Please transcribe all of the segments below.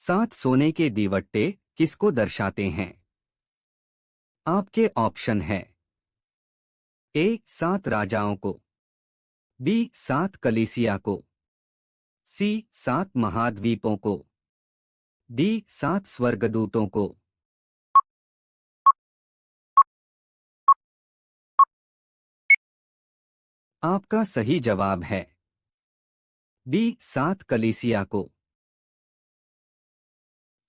सात सोने के दीवट्टे किसको दर्शाते हैं? आपके ऑप्शन है। ए सात राजाओं को, बी सात कलीसिया को, सी सात महाद्वीपों को, डी सात स्वर्गदूतों को। आपका सही जवाब है बी सात कलीसिया को।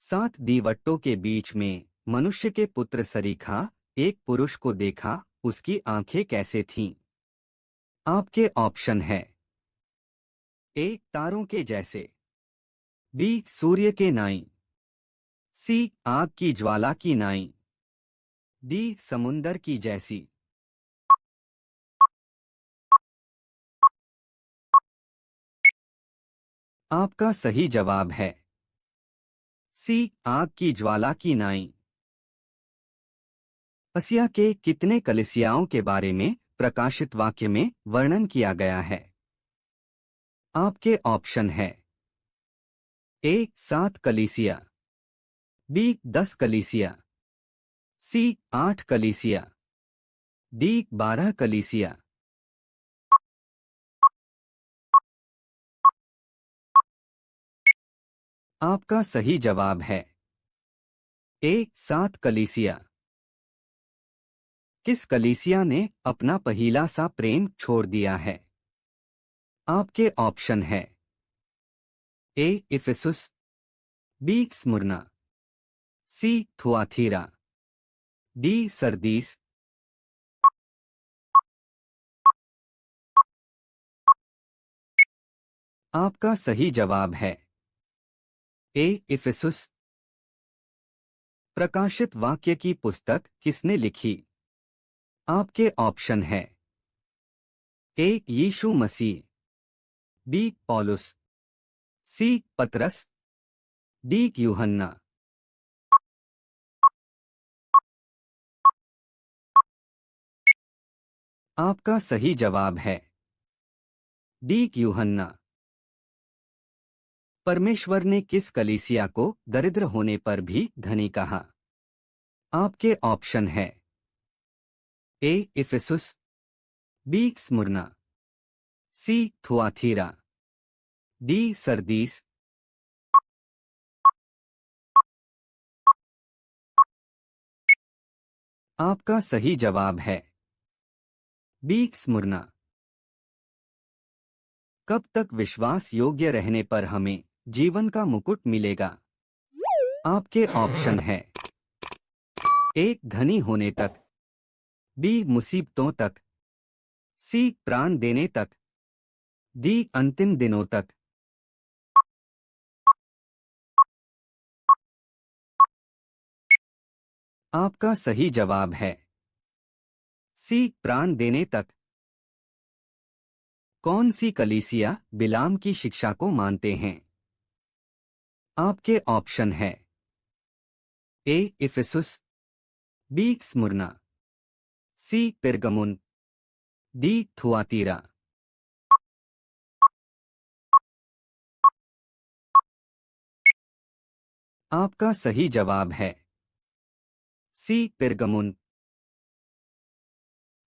सात दीवट्टों के बीच में मनुष्य के पुत्र सरीखा एक पुरुष को देखा, उसकी आंखें कैसे थीं? आपके ऑप्शन है। ए तारों के जैसे, बी सूर्य के नाई, सी आग की ज्वाला की नाई, डी समुंदर की जैसी। आपका सही जवाब है सी आग की ज्वाला की नाई। असिया के कितने कलीसियाओं के बारे में प्रकाशित वाक्य में वर्णन किया गया है? आपके ऑप्शन है। ए सात कलीसिया, बी 10 कलीसिया, सी 8 कलीसिया, डी 12 कलीसिया। आपका सही जवाब है ए 7 कलीसिया। किस कलीसिया ने अपना पहला सा प्रेम छोड़ दिया है? आपके ऑप्शन है। ए इफिसुस, बी स्मुरना, सी थुआथीरा, डी सरदीस। आपका सही जवाब है ए इफिसुस। प्रकाशित वाक्य की पुस्तक किसने लिखी? आपके ऑप्शन है। ए यीशु मसीह, बी पौलुस, सी पतरस, डी यूहन्ना। आपका सही जवाब है डी यूहन्ना। परमेश्वर ने किस कलीसिया को दरिद्र होने पर भी धनी कहा? आपके ऑप्शन है। ए इफिसुस, बी स्मुरना, सी थुआथीरा, डी सरदीस। आपका सही जवाब है बी स्मुरना। कब तक विश्वास योग्य रहने पर हमें जीवन का मुकुट मिलेगा? आपके ऑप्शन है। ए धनी होने तक, बी मुसीबतों तक, सी प्राण देने तक, डी अंतिम दिनों तक। आपका सही जवाब है सी प्राण देने तक। कौन सी कलीसिया बिलाम की शिक्षा को मानते हैं? आपके ऑप्शन है। ए इफिसुस, बी स्मुरना, सी पिरगमुन, डी थुआतीरा। आपका सही जवाब है सी पिरगमुन।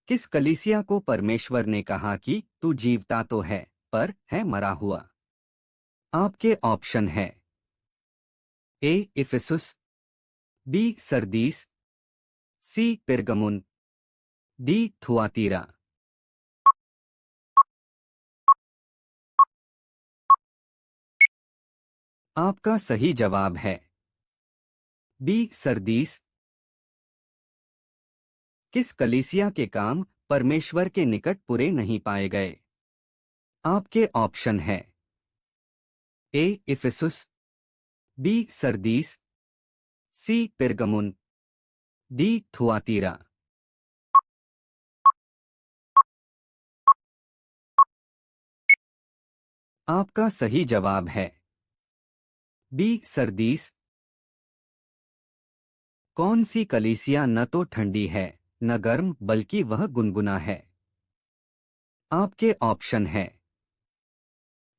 किस कलीसिया को परमेश्वर ने कहा कि तू जीवता तो है पर है मरा हुआ? आपके ऑप्शन है। ए इफिसुस, बी सरदीस, सी पिरगमुन, डी थुआतीरा। आपका सही जवाब है बी सरदीस। किस कलीसिया के काम परमेश्वर के निकट पूरे नहीं पाए गए? आपके ऑप्शन है। ए इफिसुस, बी सरदीस, सी पिरगमुन, डी थुआतीरा। आपका सही जवाब है बी सरदीस। कौन सी कलीसिया न तो ठंडी है न गर्म बल्कि वह गुनगुना है? आपके ऑप्शन है।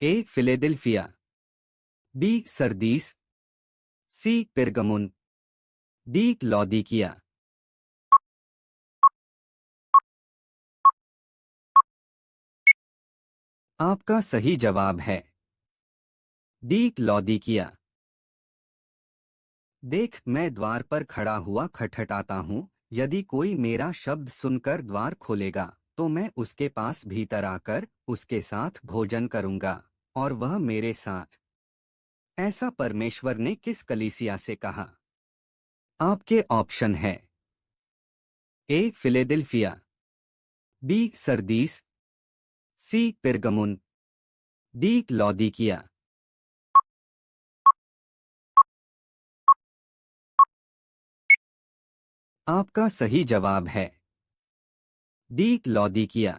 ए फिलेडेल्फिया, बी सरदीस, सी पिरगमुन, डी लौदीकिया। आपका सही जवाब है डी लौदीकिया। देख, मैं द्वार पर खड़ा हुआ खटखटाता हूँ। यदि कोई मेरा शब्द सुनकर द्वार खोलेगा तो मैं उसके पास भीतर आकर उसके साथ भोजन करूंगा और वह मेरे साथ। ऐसा परमेश्वर ने किस कलीसिया से कहा? आपके ऑप्शन है ए फिलेडेल्फिया, बी सरदीस, सी पिरगमुन, डी लौदीकिया। आपका सही जवाब है डी लौदीकिया।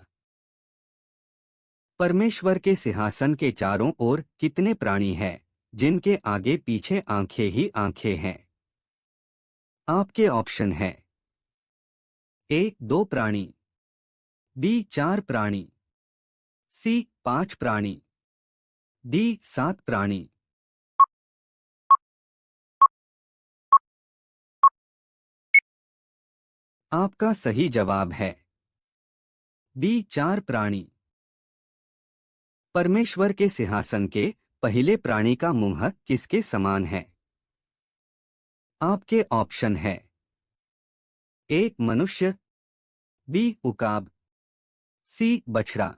परमेश्वर के सिंहासन के चारों ओर कितने प्राणी हैं जिनके आगे पीछे आंखें ही आंखें हैं? आपके ऑप्शन है ए 2 प्राणी, बी 4 प्राणी, सी 5 प्राणी, डी 7 प्राणी। आपका सही जवाब है बी 4 प्राणी। परमेश्वर के सिंहासन के पहले प्राणी का मुंह किसके समान है? आपके ऑप्शन है ए मनुष्य, बी उकाब, सी बछड़ा,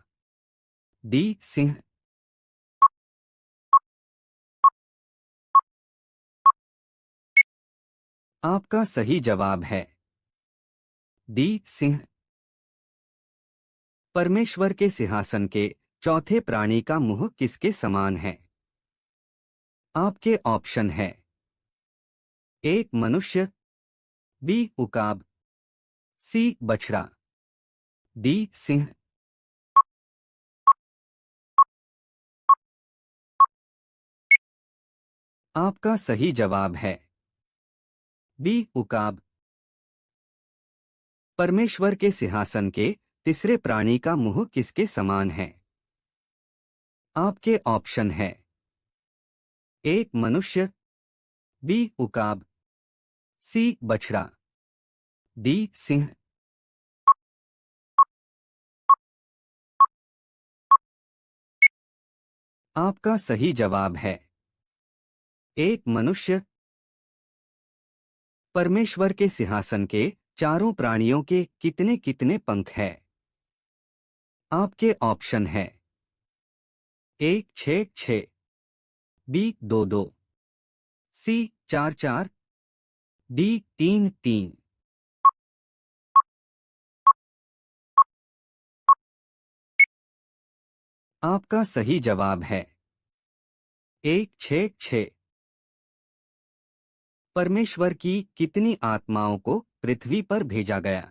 डी सिंह। आपका सही जवाब है डी सिंह। परमेश्वर के सिंहासन के चौथे प्राणी का मुंह किसके समान है? आपके ऑप्शन है ए मनुष्य, बी उकाब, सी बछड़ा, डी सिंह। आपका सही जवाब है बी उकाब। परमेश्वर के सिंहासन के तीसरे प्राणी का मुंह किसके समान है? आपके ऑप्शन है ए मनुष्य, बी उकाब, सी बछड़ा, डी सिंह। आपका सही जवाब है एक मनुष्य। परमेश्वर के सिंहासन के चारों प्राणियों के कितने कितने पंख हैं? आपके ऑप्शन है ए 6 6, बी 2 2, सी 4 4, डी 3 3। आपका सही जवाब है ए 6 6। परमेश्वर की कितनी आत्माओं को पृथ्वी पर भेजा गया?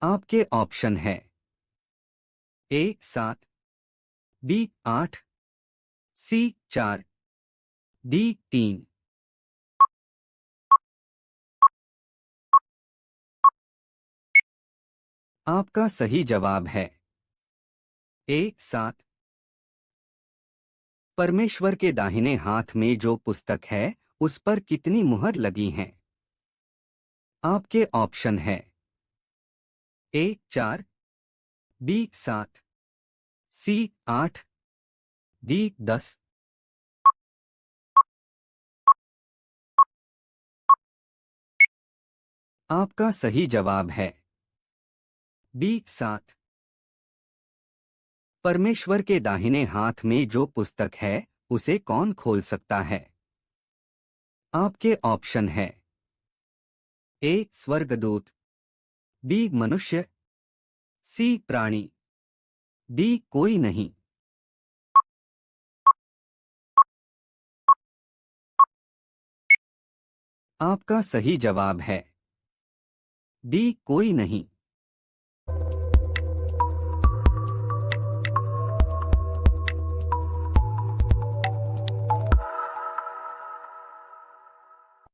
आपके ऑप्शन है ए 7, बी 8, सी 4, डी 3। आपका सही जवाब है ए 7। परमेश्वर के दाहिने हाथ में जो पुस्तक है उस पर कितनी मुहर लगी हैं? आपके ऑप्शन है ए 4, बी 7, सी 8, डी 10। आपका सही जवाब है बी 7। परमेश्वर के दाहिने हाथ में जो पुस्तक है उसे कौन खोल सकता है? आपके ऑप्शन है ए स्वर्गदूत, बी मनुष्य, सी प्राणी, डी कोई नहीं। आपका सही जवाब है डी कोई नहीं।